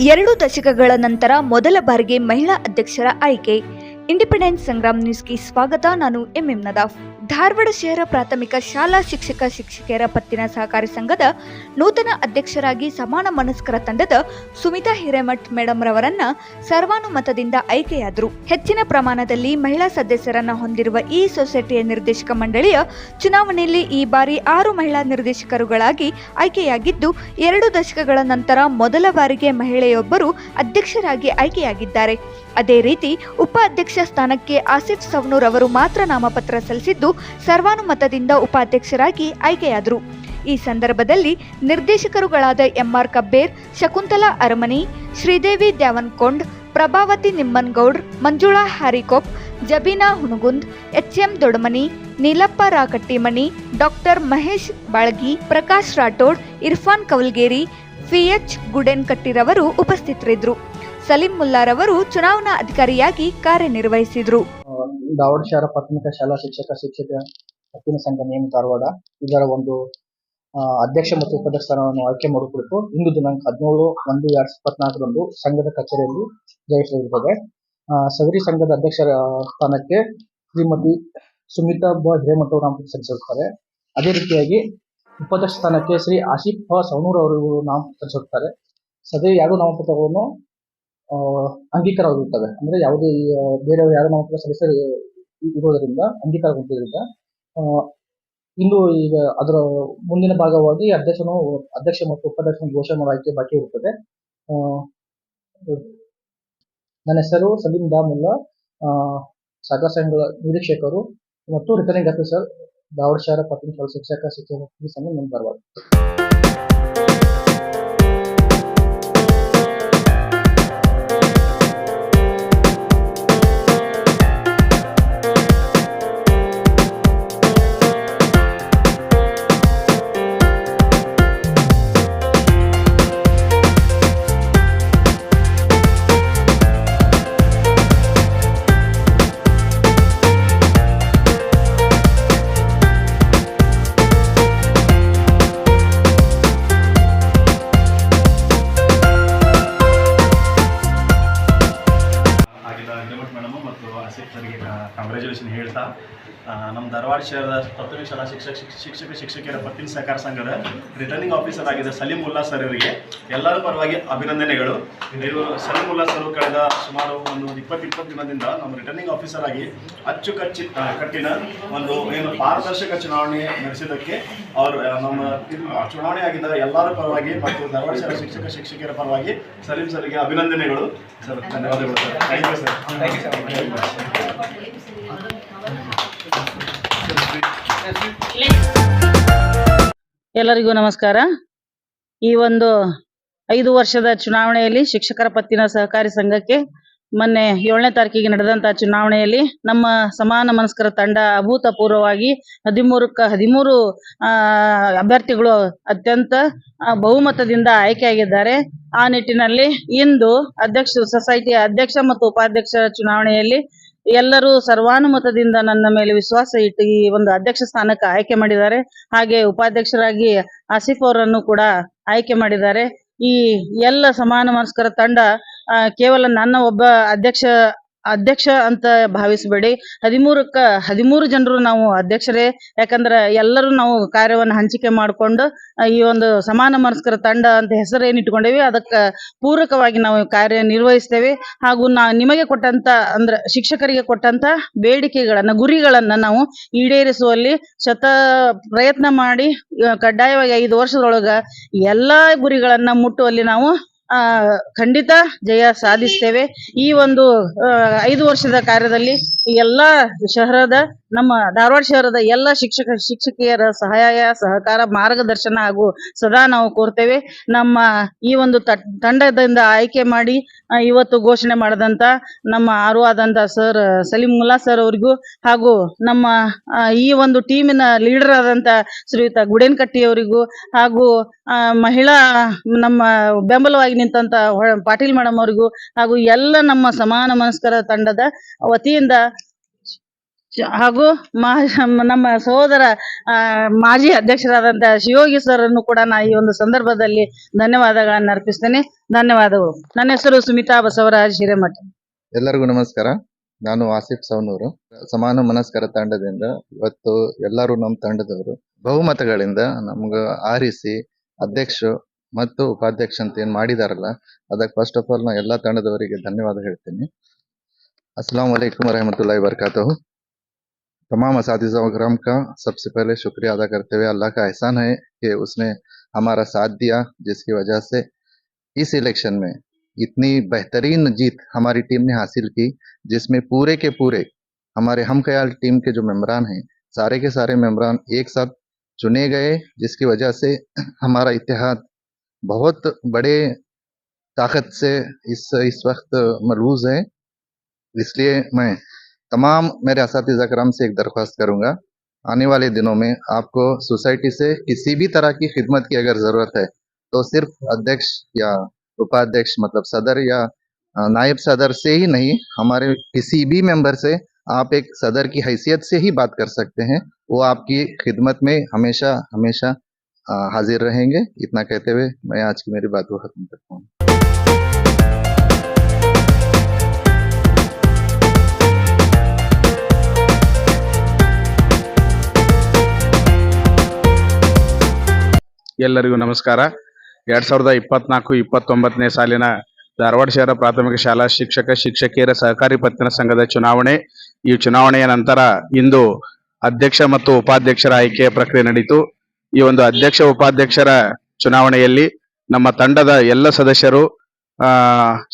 2 ದಶಕಗಳ ನಂತರ ಮೊದಲ ಬಾರಿಗೆ ಮಹಿಳಾ ಅಧ್ಯಕ್ಷರ ಆಯ್ಕೆ. ಇಂಡಿಪೆಂಡೆನ್ಸ್ ಸಂಗ್ರಾಮ್ ನ್ಯೂಸ್ಗೆ ಸ್ವಾಗತ. ನಾನು ಎಂಎಂ ನದಾಫ್. ಧಾರವಾಡ ಶಹರ ಪ್ರಾಥಮಿಕ ಶಾಲಾ ಶಿಕ್ಷಕಿಯರ ಪತ್ತಿನ ಸಹಕಾರಿ ಸಂಘದ ನೂತನ ಅಧ್ಯಕ್ಷರಾಗಿ ಸಮಾನ ಮನಸ್ಕರ ತಂಡದ ಸುಮಿತಾ ಹಿರೇಮಠ್ ಮೇಡಮ್ ರವರನ್ನ ಸರ್ವಾನುಮತದಿಂದ ಆಯ್ಕೆಯಾದರು. ಹೆಚ್ಚಿನ ಪ್ರಮಾಣದಲ್ಲಿ ಮಹಿಳಾ ಸದಸ್ಯರನ್ನ ಹೊಂದಿರುವ ಈ ಸೊಸೈಟಿಯ ನಿರ್ದೇಶಕ ಮಂಡಳಿಯ ಚುನಾವಣೆಯಲ್ಲಿ ಈ ಬಾರಿ 6 ಮಹಿಳಾ ನಿರ್ದೇಶಕರುಗಳಾಗಿ ಆಯ್ಕೆಯಾಗಿದ್ದು, 2 ದಶಕಗಳ ನಂತರ ಮೊದಲ ಬಾರಿಗೆ ಮಹಿಳೆಯೊಬ್ಬರು ಅಧ್ಯಕ್ಷರಾಗಿ ಆಯ್ಕೆಯಾಗಿದ್ದಾರೆ. ಅದೇ ರೀತಿ ಉಪ ಅಧ್ಯಕ್ಷ ಸ್ಥಾನಕ್ಕೆ ಆಸಿಫ್ ಸವನೂರ್ ಅವರು ಮಾತ್ರ ನಾಮಪತ್ರ ಸಲ್ಲಿಸಿದ್ದು, ಸರ್ವಾನುಮತದಿಂದ ಉಪಾಧ್ಯಕ್ಷರಾಗಿ ಆಯ್ಕೆಯಾದರು. ಈ ಸಂದರ್ಭದಲ್ಲಿ ನಿರ್ದೇಶಕರುಗಳಾದ MR Kabber, Shakuntala Aramani, Sridevi Dyavankond, Prabhavati Nimmangoud, Manjula Harikop, Jabina Hunagund, HM Dodamani, Neelappa Rakattimani, doctor Mahesh Balagi, Prakash Rathod, Irfan Kavalgeri, PH ಗುಡೆನ್ಕಟ್ಟಿರವರು ಉಪಸ್ಥಿತರಿದ್ದರು. ಸಲೀಂ ಮುಲ್ಲಾರವರು ಚುನಾವಣಾ ಅಧಿಕಾರಿಯಾಗಿ ಕಾರ್ಯನಿರ್ವಹಿಸಿದರು. ಧಾರವಾಡ ಶಹರ ಪ್ರಾಥಮಿಕ ಶಾಲಾ ಶಿಕ್ಷಕಿಯರ ಪತ್ತಿನ ಸಂಘ ನೇಮ ಧಾರವಾಡ ಇದರ ಒಂದು ಅಧ್ಯಕ್ಷ ಮತ್ತು ಉಪಾಧ್ಯಕ್ಷ ಸ್ಥಾನವನ್ನು ಆಯ್ಕೆ ಮಾಡುವ ಕುರಿತು ಇಂದು ದಿನಾಂಕ 17/1/2024 ಸಂಘದ ಕಚೇರಿಯಲ್ಲಿ ಜಯಿಸಲಾಗುತ್ತದೆ. ಸದರಿ ಸಂಘದ ಅಧ್ಯಕ್ಷರ ಸ್ಥಾನಕ್ಕೆ ಶ್ರೀಮತಿ ಸುಮಿತಾ ಹಿರೇಮಠ್ ಅವರು ನಾಮಪತ್ರ ಸಲ್ಲಿಸಿರುತ್ತಾರೆ. ಅದೇ ರೀತಿಯಾಗಿ ಉಪಾಧ್ಯಕ್ಷ ಸ್ಥಾನಕ್ಕೆ ಶ್ರೀ ಆಸಿಫ್ ಸವನೂರ್ ಅವರು ನಾಮಪತ್ರ ಸಲ್ಲಿಸಿರುತ್ತಾರೆ. ಸದರಿ 2 ನಾಮಪತ್ರಗಳನ್ನು ಅಂಗೀಕಾರವಾಗಿರುತ್ತವೆ. ಅಂದ್ರೆ ಯಾವುದೇ ಬೇರೆ ಯಾರು ನಾಮಪತ್ರ ಸಲ್ಲಿಸಲು ಇರೋದರಿಂದ ಅಂಗೀಕಾರಗೊಂಡಿದ್ದರಿಂದ ಇನ್ನು ಈಗ ಅದರ ಮುಂದಿನ ಭಾಗವಾಗಿ ಅಧ್ಯಕ್ಷ ಮತ್ತು ಉಪಾಧ್ಯಕ್ಷ ಘೋಷಣೆ ಮಾಡುವ ಆಯ್ಕೆ ಬಾಕಿ ಇರುತ್ತದೆ. ನನ್ನ ಹೆಸರು ಸಲೀಂ ಮುಲ್ಲಾ, ಸಹಕಾರ ಸಂಘದ ನಿರೀಕ್ಷಕರು ಮತ್ತು ರಿಟರ್ನಿಂಗ್ ಆಫೀಸರ್, ಧಾರವಾಡ ಶಹರ ಪ್ರಾಥಮಿಕ ಶಾಲಾ ಶಿಕ್ಷಕ ಸಂಘ ನೇಮ ಧಾರವಾಡ. ಕಾಂಗ್ರ್ಯಾಚುಲೇಷನ್ ಹೇಳ್ತಾ, ನಮ್ಮ ಧಾರವಾಡ ಶಹರದ ಪ್ರಾಥಮಿಕ ಶಾಲಾ ಶಿಕ್ಷಕಿಯರ ಪತ್ತಿನ ಸಹಕಾರ ಸಂಘದ ರಿಟರ್ನಿಂಗ್ ಆಫೀಸರ್ ಆಗಿದ್ದ ಸಲೀಂ ಮುಲ್ಲಾ ಸರ್ ಅವರಿಗೆ ಎಲ್ಲರ ಪರವಾಗಿ ಅಭಿನಂದನೆಗಳು. ಇವರು ಸಲೀಂ ಮುಲ್ಲಾ ಸರ್ ಕಳೆದ ಸುಮಾರು ಒಂದು 20 ದಿನದಿಂದ ನಮ್ಮ ರಿಟರ್ನಿಂಗ್ ಆಫೀಸರ್ ಆಗಿ ಕಟ್ಟಿನ ಒಂದು ಏನು ಪಾರದರ್ಶಕ ಚುನಾವಣೆ ನಡೆಸಿದ್ದಕ್ಕೆ ಅವರು ನಮ್ಮ ಚುನಾವಣೆ ಆಗಿದ್ದ ಎಲ್ಲರ ಪರವಾಗಿ ಮತ್ತು ಧಾರವಾಡ ಶಹರ ಶಿಕ್ಷಕಿಯರ ಪರವಾಗಿ ಸಲೀಂ ಸರ್ಗೆ ಅಭಿನಂದನೆಗಳು ಸರ್. ಧನ್ಯವಾದಗಳು ಸರ್. Thank you sir. ಎಲ್ಲರಿಗೂ ನಮಸ್ಕಾರ. ಈ ಒಂದು 5 ವರ್ಷದ ಚುನಾವಣೆಯಲ್ಲಿ ಶಿಕ್ಷಕರ ಪತ್ತಿನ ಸಹಕಾರಿ ಸಂಘಕ್ಕೆ ಮೊನ್ನೆ 7ನೇ ತಾರೀಕಿಗೆ ನಡೆದಂತಹ ಚುನಾವಣೆಯಲ್ಲಿ ನಮ್ಮ ಸಮಾನ ಮನಸ್ಕರ ತಂಡ ಅಭೂತಪೂರ್ವವಾಗಿ 13 ಅಭ್ಯರ್ಥಿಗಳು ಅತ್ಯಂತ ಬಹುಮತದಿಂದ ಆಯ್ಕೆಯಾಗಿದ್ದಾರೆ. ಆ ನಿಟ್ಟಿನಲ್ಲಿ ಇಂದು ಸೊಸೈಟಿಯ ಅಧ್ಯಕ್ಷ ಮತ್ತು ಉಪಾಧ್ಯಕ್ಷರ ಚುನಾವಣೆಯಲ್ಲಿ ಎಲ್ಲರೂ ಸರ್ವಾನುಮತದಿಂದ ನನ್ನ ಮೇಲೆ ವಿಶ್ವಾಸ ಇಟ್ಟು ಈ ಒಂದು ಅಧ್ಯಕ್ಷ ಸ್ಥಾನಕ್ಕೆ ಆಯ್ಕೆ ಮಾಡಿದ್ದಾರೆ. ಹಾಗೆ ಉಪಾಧ್ಯಕ್ಷರಾಗಿ ಆಸಿಫ್ ಅವರನ್ನು ಕೂಡ ಆಯ್ಕೆ ಮಾಡಿದ್ದಾರೆ. ಈ ಎಲ್ಲ ಸಮಾನ ಮನಸ್ಕರ ತಂಡ ಕೇವಲ ನನ್ನ ಒಬ್ಬ ಅಧ್ಯಕ್ಷ ಅಂತ ಭಾವಿಸಬೇಡಿ. 13 ಜನರು ನಾವು ಅಧ್ಯಕ್ಷರೇ. ಯಾಕಂದ್ರೆ ಎಲ್ಲರೂ ನಾವು ಕಾರ್ಯವನ್ನು ಹಂಚಿಕೆ ಮಾಡಿಕೊಂಡು ಈ ಒಂದು ಸಮಾನ ಮನಸ್ಕರ ತಂಡ ಅಂತ ಹೆಸರೇನಿಟ್ಕೊಂಡೇವಿ, ಅದಕ್ಕೆ ಪೂರಕವಾಗಿ ನಾವು ಕಾರ್ಯ ನಿರ್ವಹಿಸ್ತೇವೆ. ಹಾಗೂ ನಿಮಗೆ ಕೊಟ್ಟಂತ ಅಂದ್ರೆ ಶಿಕ್ಷಕರಿಗೆ ಕೊಟ್ಟಂತ ಬೇಡಿಕೆಗಳನ್ನ, ಗುರಿಗಳನ್ನ ನಾವು ಈಡೇರಿಸುವಲ್ಲಿ ಪ್ರಯತ್ನ ಮಾಡಿ ಕಡ್ಡಾಯವಾಗಿ 5 ವರ್ಷದೊಳಗ ಎಲ್ಲಾ ಗುರಿಗಳನ್ನ ಮುಟ್ಟುವಲ್ಲಿ ನಾವು ಖಂಡಿತ ಜಯ ಸಾಧಿಸ್ತೇವೆ. ಈ ಒಂದು 5 ವರ್ಷದ ಕಾರ್ಯದಲ್ಲಿ ಎಲ್ಲ ನಮ್ಮ ಧಾರವಾಡ ಶಹರದ ಎಲ್ಲ ಶಿಕ್ಷಕಿಯರ ಸಹಕಾರ, ಮಾರ್ಗದರ್ಶನ ಹಾಗೂ ಸದಾ ನಾವು ಕೋರ್ತೇವೆ. ನಮ್ಮ ಈ ಒಂದು ತಂಡದಿಂದ ಆಯ್ಕೆ ಮಾಡಿ ಇವತ್ತು ಘೋಷಣೆ ಮಾಡಿದಂತ ನಮ್ಮ ಆದಂತ ಸರ್ ಸಲೀಂ ಮುಲ್ಲಾ ಸರ್ ಅವರಿಗೂ ಹಾಗೂ ನಮ್ಮ ಈ ಒಂದು ಟೀಮಿನ ಲೀಡರ್ ಆದಂತ ಶ್ರೀಯುತ ಗುಡೆನ್ಕಟ್ಟಿ ಅವರಿಗೂ ಹಾಗೂ ಮಹಿಳಾ ನಮ್ಮ ಬೆಂಬಲವಾಗಿ ನಿಂತಂತ ಪಾಟೀಲ್ ಮೇಡಮ್ ಅವರಿಗೂ ಹಾಗೂ ಎಲ್ಲ ನಮ್ಮ ಸಮಾನ ಮನಸ್ಕರ ತಂಡದ ವತಿಯಿಂದ ಹಾಗೂ ನಮ್ಮ ಸಹೋದರ ಮಾಜಿ ಅಧ್ಯಕ್ಷರಾದಂತಹ ಶಿವಯೋಗಿ ಸರ್ ಅನ್ನು ಕೂಡ ನಾ ಈ ಒಂದು ಸಂದರ್ಭದಲ್ಲಿ ಧನ್ಯವಾದಗಳನ್ನು ಅರ್ಪಿಸ್ತೇನೆ. ಧನ್ಯವಾದಗಳು. ನನ್ನ ಹೆಸರು ಸುಮಿತಾ ಬಸವರಾಜ್ ಹಿರೇಮಠ. ಎಲ್ಲರಿಗೂ ನಮಸ್ಕಾರ. ನಾನು ಆಸಿಫ್ ಸವನೂರು. ಸಮಾನ ಮನಸ್ಕರ ತಂಡದಿಂದ ಇವತ್ತು ಎಲ್ಲರೂ ನಮ್ಮ ತಂಡದವರು ಬಹುಮತಗಳಿಂದ ನಮ್ಗ ಆರಿಸಿ ಅಧ್ಯಕ್ಷ ಮತ್ತು ಉಪಾಧ್ಯಕ್ಷ ಅಂತ ಏನ್ ಮಾಡಿದಾರಲ್ಲ, ಅದಕ್ಕೆ ಫಸ್ಟ್ ಆಫ್ ಆಲ್ ನಾ ಎಲ್ಲಾ ತಂಡದವರಿಗೆ ಧನ್ಯವಾದ ಹೇಳ್ತೀನಿ. अस्सलाम वालेकुम रहमतुल्लाहि वबरकातुहू। तमाम असातिज़ा किराम का सबसे पहले शुक्रिया अदा करते हुए अल्लाह का एहसान है कि उसने हमारा साथ दिया, जिसकी वजह से इस इलेक्शन में इतनी बेहतरीन जीत हमारी टीम ने हासिल की, जिसमें पूरे के पूरे हमारे हम ख्याल टीम के जो मेंबरान हैं, सारे के सारे मेंबरान एक साथ चुने गए, जिसकी वजह से हमारा इत्तेहाद बहुत बड़े ताकत से इस वक्त मरबूज है। इसलिए मैं तमाम मेरे असातिज़ा कराम से एक दरख्वास्त करूंगा, आने वाले दिनों में आपको सोसाइटी से किसी भी तरह की खिदमत की अगर ज़रूरत है तो सिर्फ अध्यक्ष या उपाध्यक्ष मतलब सदर या नायब सदर से ही नहीं, हमारे किसी भी मेंबर से आप एक सदर की हैसियत से ही बात कर सकते हैं। वो आपकी खिदमत में हमेशा हमेशा हाजिर रहेंगे। इतना कहते हुए मैं आज की मेरी बात को ख़त्म करता हूँ। ಎಲ್ಲರಿಗೂ ನಮಸ್ಕಾರ. 2024-29ನೇ ಸಾಲಿನ ಧಾರವಾಡ ಶಹರ ಪ್ರಾಥಮಿಕ ಶಾಲಾ ಶಿಕ್ಷಕಿಯರ ಸಹಕಾರಿ ಪತ್ತಿನ ಸಂಘದ ಚುನಾವಣೆ. ಈ ಚುನಾವಣೆಯ ನಂತರ ಇಂದು ಅಧ್ಯಕ್ಷ ಮತ್ತು ಉಪಾಧ್ಯಕ್ಷರ ಆಯ್ಕೆಯ ಪ್ರಕ್ರಿಯೆ ನಡೆಯಿತು. ಈ ಒಂದು ಅಧ್ಯಕ್ಷ ಉಪಾಧ್ಯಕ್ಷರ ಚುನಾವಣೆಯಲ್ಲಿ ನಮ್ಮ ತಂಡದ ಎಲ್ಲ ಸದಸ್ಯರು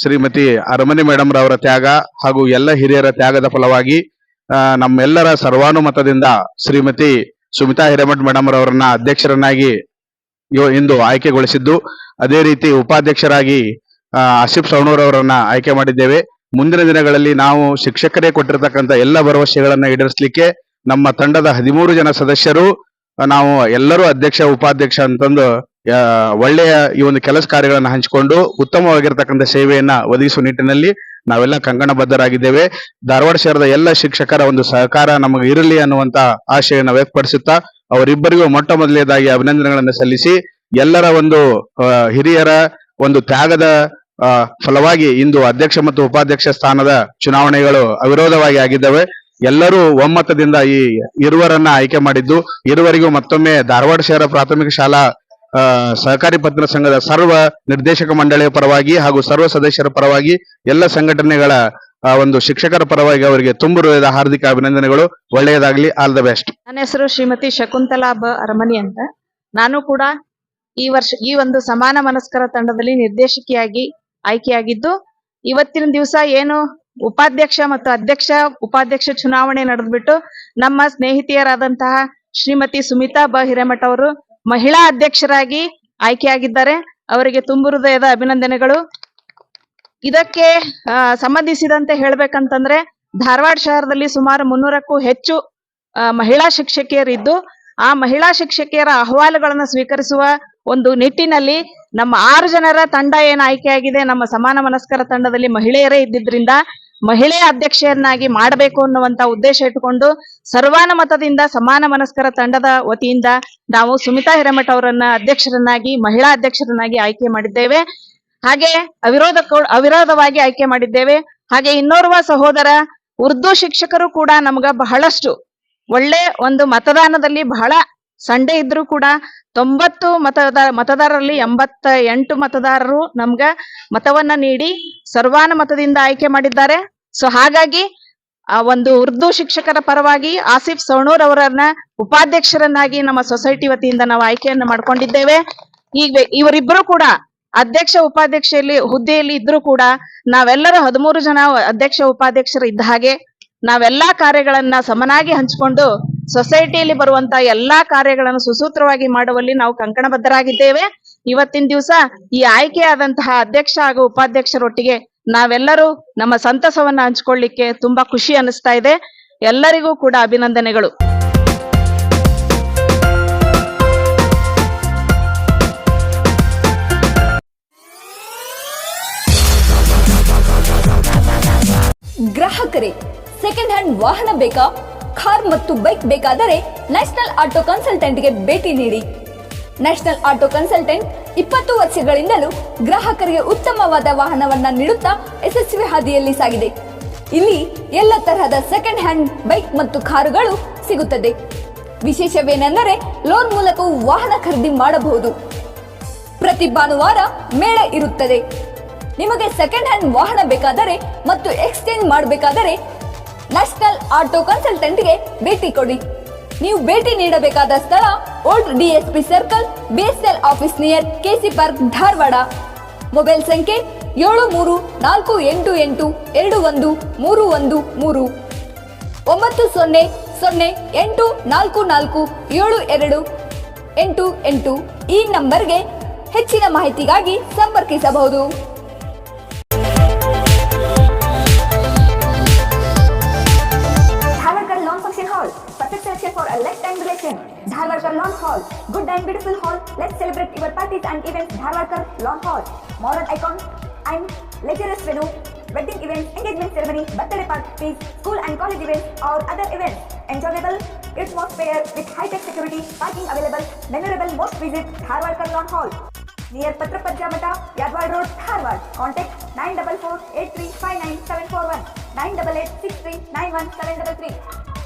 ಶ್ರೀಮತಿ ಅರಮನೆ ಮೇಡಮ್ ರವರ ತ್ಯಾಗ ಹಾಗೂ ಎಲ್ಲ ಹಿರಿಯರ ತ್ಯಾಗದ ಫಲವಾಗಿ ನಮ್ಮೆಲ್ಲರ ಸರ್ವಾನುಮತದಿಂದ ಶ್ರೀಮತಿ ಸುಮಿತಾ ಹಿರೇಮಠ್ ಮೇಡಮ್ ರವರನ್ನ ಅಧ್ಯಕ್ಷರನ್ನಾಗಿ ಇಂದು ಆಯ್ಕೆಗೊಳಿಸಿದ್ದು. ಅದೇ ರೀತಿ ಉಪಾಧ್ಯಕ್ಷರಾಗಿ ಆಸಿಫ್ ಸವಣೂರ್ ಅವರನ್ನ ಆಯ್ಕೆ ಮಾಡಿದ್ದೇವೆ. ಮುಂದಿನ ದಿನಗಳಲ್ಲಿ ನಾವು ಶಿಕ್ಷಕರೇ ಕೊಟ್ಟಿರತಕ್ಕಂತ ಎಲ್ಲ ಭರವಸೆಗಳನ್ನ ಈಡೇರಿಸಲಿಕ್ಕೆ ನಮ್ಮ ತಂಡದ 13 ಜನ ಸದಸ್ಯರು ನಾವು ಎಲ್ಲರೂ ಅಧ್ಯಕ್ಷ ಉಪಾಧ್ಯಕ್ಷ ಅಂತಂದು ಒಳ್ಳೆಯ ಈ ಒಂದು ಕೆಲಸ ಕಾರ್ಯಗಳನ್ನ ಹಂಚಿಕೊಂಡು ಉತ್ತಮವಾಗಿರ್ತಕ್ಕಂಥ ಸೇವೆಯನ್ನ ಒದಗಿಸುವ ನಿಟ್ಟಿನಲ್ಲಿ ನಾವೆಲ್ಲ ಕಂಕಣಬದ್ಧರಾಗಿದ್ದೇವೆ. ಧಾರವಾಡ ಶಹರದ ಎಲ್ಲ ಶಿಕ್ಷಕರ ಒಂದು ಸಹಕಾರ ನಮಗೆ ಇರಲಿ ಅನ್ನುವಂತ ಆಶೆಯನ್ನು ವ್ಯಕ್ತಪಡಿಸುತ್ತಾ ಅವರಿಬ್ಬರಿಗೂ ಮೊಟ್ಟ ಮೊದಲನೇದಾಗಿ ಅಭಿನಂದನೆಗಳನ್ನು ಸಲ್ಲಿಸಿ, ಎಲ್ಲರ ಒಂದು ಹಿರಿಯರ ಒಂದು ತ್ಯಾಗದ ಫಲವಾಗಿ ಇಂದು ಅಧ್ಯಕ್ಷ ಮತ್ತು ಉಪಾಧ್ಯಕ್ಷ ಸ್ಥಾನದ ಚುನಾವಣೆಗಳು ಅವಿರೋಧವಾಗಿ ಆಗಿದ್ದಾವೆ. ಎಲ್ಲರೂ ಒಮ್ಮತದಿಂದ ಈ ಇರುವರನ್ನ ಆಯ್ಕೆ ಮಾಡಿದ್ದು. ಇರುವರಿಗೂ ಮತ್ತೊಮ್ಮೆ ಧಾರವಾಡ ಶಹರ ಪ್ರಾಥಮಿಕ ಶಾಲಾ ಸಹಕಾರಿ ಪತ್ತಿನ ಸಂಘದ ಸರ್ವ ನಿರ್ದೇಶಕ ಮಂಡಳಿಯ ಪರವಾಗಿ ಹಾಗೂ ಸರ್ವ ಸದಸ್ಯರ ಪರವಾಗಿ ಎಲ್ಲ ಸಂಘಟನೆಗಳ ಒಂದು ಶಿಕ್ಷಕರ ಪರವಾಗಿ ಅವರಿಗೆ ತುಂಬು ಹೃದಯದ ಹಾರ್ದಿಕ ಅಭಿನಂದನೆಗಳು. ಒಳ್ಳೆಯದಾಗ್ಲಿ. All the best. ನನ್ನ ಹೆಸರು ಶ್ರೀಮತಿ ಶಕುಂತಲಾ ಅರಮನಿ ಅಂತ. ನಾನು ಕೂಡ ಈ ಒಂದು ಸಮಾನ ಮನಸ್ಕರ ತಂಡದಲ್ಲಿ ನಿರ್ದೇಶಕಿಯಾಗಿ ಆಯ್ಕೆಯಾಗಿದ್ದು, ಇವತ್ತಿನ ದಿವಸ ಏನು ಉಪಾಧ್ಯಕ್ಷ ಮತ್ತು ಅಧ್ಯಕ್ಷ ಉಪಾಧ್ಯಕ್ಷ ಚುನಾವಣೆ ನಡೆದ್ಬಿಟ್ಟು ನಮ್ಮ ಸ್ನೇಹಿತೆಯರಾದಂತಹ ಶ್ರೀಮತಿ ಸುಮಿತಾ ಹಿರೇಮಠ ಅವರು ಮಹಿಳಾ ಅಧ್ಯಕ್ಷರಾಗಿ ಆಯ್ಕೆಯಾಗಿದ್ದಾರೆ. ಅವರಿಗೆ ತುಂಬು ಹೃದಯದ ಅಭಿನಂದನೆಗಳು. ಇದಕ್ಕೆ ಸಂಬಂಧಿಸಿದಂತೆ ಹೇಳ್ಬೇಕಂತಂದ್ರೆ ಧಾರವಾಡ ಶಹರದಲ್ಲಿ ಸುಮಾರು 300ಕ್ಕೂ ಹೆಚ್ಚು ಮಹಿಳಾ ಶಿಕ್ಷಕಿಯರಿದ್ದು, ಆ ಮಹಿಳಾ ಶಿಕ್ಷಕಿಯರ ಅಹವಾಲುಗಳನ್ನು ಸ್ವೀಕರಿಸುವ ಒಂದು ನಿಟ್ಟಿನಲ್ಲಿ ನಮ್ಮ 6 ಜನರ ತಂಡ ಏನು ಆಯ್ಕೆಯಾಗಿದೆ, ನಮ್ಮ ಸಮಾನ ಮನಸ್ಕರ ತಂಡದಲ್ಲಿ ಮಹಿಳೆಯರೇ ಇದ್ದಿದ್ರಿಂದ ಮಹಿಳೆಯ ಅಧ್ಯಕ್ಷೆಯನ್ನಾಗಿ ಮಾಡಬೇಕು ಅನ್ನುವಂತ ಉದ್ದೇಶ ಇಟ್ಟುಕೊಂಡು ಸರ್ವಾನುಮತದಿಂದ ಸಮಾನ ಮನಸ್ಕರ ತಂಡದ ವತಿಯಿಂದ ನಾವು ಸುಮಿತಾ ಹಿರೇಮಠ ಅವರನ್ನ ಅಧ್ಯಕ್ಷರನ್ನಾಗಿ ಮಹಿಳಾ ಅಧ್ಯಕ್ಷರನ್ನಾಗಿ ಆಯ್ಕೆ ಮಾಡಿದ್ದೇವೆ. ಹಾಗೆ ಅವಿರೋಧವಾಗಿ ಆಯ್ಕೆ ಮಾಡಿದ್ದೇವೆ. ಹಾಗೆ ಇನ್ನೋರ್ವ ಸಹೋದರ ಉರ್ದು ಶಿಕ್ಷಕರು ಕೂಡ ನಮ್ಗ ಬಹಳಷ್ಟು ಒಳ್ಳೆ ಒಂದು ಮತದಾನದಲ್ಲಿ ಬಹಳ ಸಂಡೆ ಇದ್ರೂ ಕೂಡ 90 ಮತದಾರರಲ್ಲಿ 88 ಮತದಾರರು ನಮ್ಗ ಮತವನ್ನ ನೀಡಿ ಸರ್ವಾನುಮತದಿಂದ ಆಯ್ಕೆ ಮಾಡಿದ್ದಾರೆ. ಸೊ ಹಾಗಾಗಿ ಆ ಒಂದು ಉರ್ದು ಶಿಕ್ಷಕರ ಪರವಾಗಿ ಆಸಿಫ್ ಸವಣೂರ್ ಅವರನ್ನ ಉಪಾಧ್ಯಕ್ಷರನ್ನಾಗಿ ನಮ್ಮ ಸೊಸೈಟಿ ವತಿಯಿಂದ ನಾವು ಆಯ್ಕೆಯನ್ನ ಮಾಡ್ಕೊಂಡಿದ್ದೇವೆ. ಈಗ ಇವರಿಬ್ಬರು ಕೂಡ ಅಧ್ಯಕ್ಷ ಉಪಾಧ್ಯಕ್ಷೆಯಲ್ಲಿ ಹುದ್ದೆಯಲ್ಲಿ ಇದ್ರೂ ಕೂಡ ನಾವೆಲ್ಲರೂ 13 ಜನ ಅಧ್ಯಕ್ಷ ಉಪಾಧ್ಯಕ್ಷರು ಇದ್ದ ಹಾಗೆ ನಾವೆಲ್ಲಾ ಕಾರ್ಯಗಳನ್ನ ಸಮನಾಗಿ ಹಂಚಿಕೊಂಡು ಸೊಸೈಟಿಯಲ್ಲಿ ಬರುವಂತ ಎಲ್ಲಾ ಕಾರ್ಯಗಳನ್ನು ಸುಸೂತ್ರವಾಗಿ ಮಾಡುವಲ್ಲಿ ನಾವು ಕಂಕಣಬದ್ಧರಾಗಿದ್ದೇವೆ. ಇವತ್ತಿನ ದಿವಸ ಈ ಆಯ್ಕೆಯಾದಂತಹ ಅಧ್ಯಕ್ಷ ಹಾಗೂ ಉಪಾಧ್ಯಕ್ಷರೊಟ್ಟಿಗೆ ನಾವೆಲ್ಲರೂ ನಮ್ಮ ಸಂತಸವನ್ನ ಹಂಚಿಕೊಳ್ಳಿಕ್ಕೆ ತುಂಬಾ ಖುಷಿ ಅನಿಸ್ತಾ ಇದೆ. ಎಲ್ಲರಿಗೂ ಕೂಡ ಅಭಿನಂದನೆಗಳು. ಗ್ರಾಹಕರೇ, ಸೆಕೆಂಡ್ ಹ್ಯಾಂಡ್ ವಾಹನ ಬೇಕಾ? ಕಾರ್ ಮತ್ತು ಬೈಕ್ ಬೇಕಾದರೆ ನ್ಯಾಷನಲ್ ಆಟೋ ಕನ್ಸಲ್ಟೆಂಟ್ಗೆ ಭೇಟಿ ನೀಡಿ. ನ್ಯಾಷನಲ್ ಆಟೋ ಕನ್ಸಲ್ಟೆಂಟ್ 20 ವರ್ಷಗಳಿಂದಲೂ ಗ್ರಾಹಕರಿಗೆ ಉತ್ತಮವಾದ ವಾಹನವನ್ನ ನೀಡುತ್ತಾ ಯಶಸ್ವಿ ಹಾದಿಯಲ್ಲಿ ಸಾಗಿದೆ. ಇಲ್ಲಿ ಎಲ್ಲ ತರಹದ ಸೆಕೆಂಡ್ ಹ್ಯಾಂಡ್ ಬೈಕ್ ಮತ್ತು ಕಾರುಗಳು ಸಿಗುತ್ತದೆ. ವಿಶೇಷವೇನೆಂದರೆ ಲೋನ್ ಮೂಲಕವೂ ವಾಹನ ಖರೀದಿ ಮಾಡಬಹುದು. ಪ್ರತಿ ಭಾನುವಾರ ಮೇಳ ಇರುತ್ತದೆ. ನಿಮಗೆ ಸೆಕೆಂಡ್ ಹ್ಯಾಂಡ್ ವಾಹನ ಬೇಕಾದರೆ ಮತ್ತು ಎಕ್ಸ್ಚೇಂಜ್ ಮಾಡಬೇಕಾದರೆ ನ್ಯಾಷನಲ್ ಆಟೋ ಕನ್ಸಲ್ಟೆಂಟ್ಗೆ ಭೇಟಿ ಕೊಡಿ. ನೀವು ಭೇಟಿ ನೀಡಬೇಕಾದ ಸ್ಥಳ old DSP circle, BSL office near KC park, Dharwad. Mobile ಸಂಖ್ಯೆ 7348821313 9008447288. ಈ ನಂಬರ್ಗೆ ಹೆಚ್ಚಿನ ಮಾಹಿತಿಗಾಗಿ ಸಂಪರ್ಕಿಸಬಹುದು. Dharwarkar Lawn Function Hall, perfect selection for a lifetime relation. Dharwarkar Lawn Hall, good and beautiful hall. Let's celebrate your parties and events. Dharwarkar Lawn Hall, modern icon and luxurious venue, wedding events, engagement ceremony, birthday parties, school and college events or other events. Enjoyable atmosphere with high-tech security, parking available, memorable most visit Dharwarkar Lawn Hall. Near Patrapajja Mata, Yadwad Road, Dharwad. Contact 944-8359-741, 988-6391-733.